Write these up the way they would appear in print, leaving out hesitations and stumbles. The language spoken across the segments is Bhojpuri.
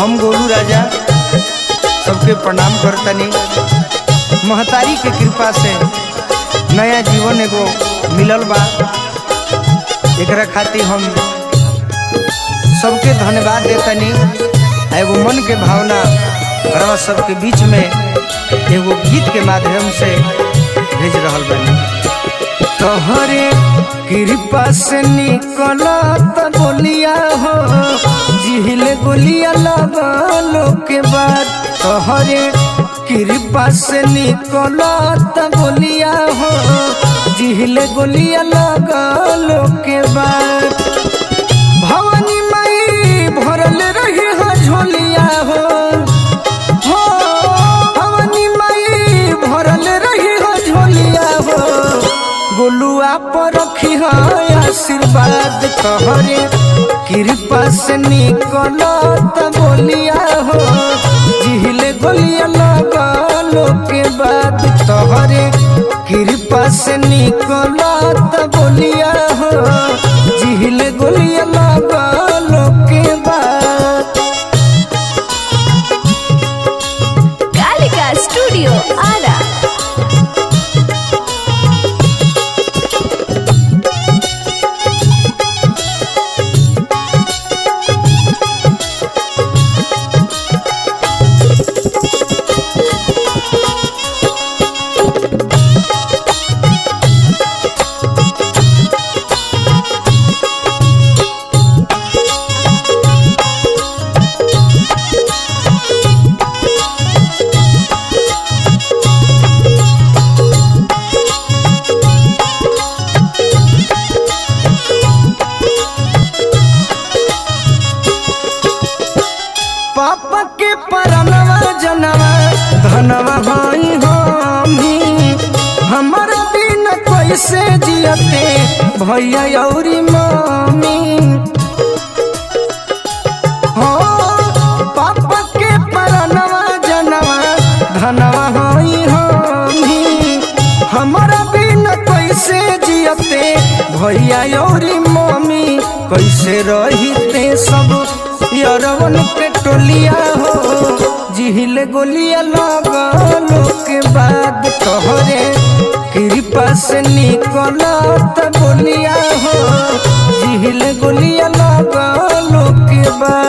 हम गोलू राजा सबके प्रणाम करतनी। महतारी के कृपा से नया जीवन एगो मिलल बा, एकरा खातिर हम सबके धन्यवाद देतनी। एगो मन के भावना रवा सबके बीच में एगो गीत के माध्यम से भेज रहल बानी। तोहरे कृपा से निकलत बोलिया हो, जिहिले गोलिया लगलो के बाद। तोहरे कृपा से निकलत बोलिया हो, जिहिले गोलिया लगलो के बाद। भवानी माई भरल रही हो झोलिया हो, भवानी माई भरल रही हो झोलिया हो। गोलुआ पर रखी है आशीर्वाद, तोहरे कृपा से निकलत बोलिया हो, जिहिले गोलिया लगलो के बाद। तोहरे कृपा से निकलत बोलिया हो, जिहिले गोलिया लगलो के बाद। कालिका स्टूडियो आरा। पापा के परनवा जनवा धनवा हई हमी, हमारा बिन कैसे जियते भैया औरी मम्मी। हो पापा के परनवा जनवा धनवा हई हमी, हमारा बिन कैसे जियते भैया औरी मम्मी। कैसे रहीते सब यरवन के टोलिया हो, जिहिले गोलिया लगलो के बाद। तोहरे कृपा से निकलत बोलिया हो, जिहिले गोलिया लगलो के बाद।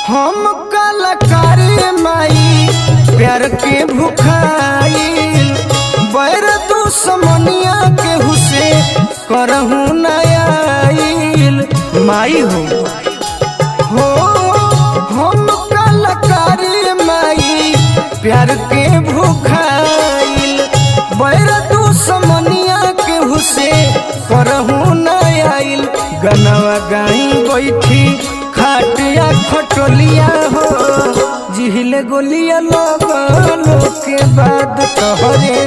हम कलाकारी माई प्यार के भुखाइल, बैर दुश्मनिया के हुसे करहु नयाइल। माई हो हम कलाकारी माई प्यार के भुखाइल, बैर दुश्मनिया के हुसे करहु नयाइल। गनवा गाई बैठी खाटिया खटोलिया हो, जिहिले गोलिया लगलो के बाद। तोहरे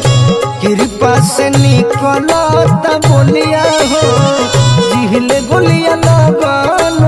कृपा से निकलत बोलिया हो, जिहिले गोलिया लगलो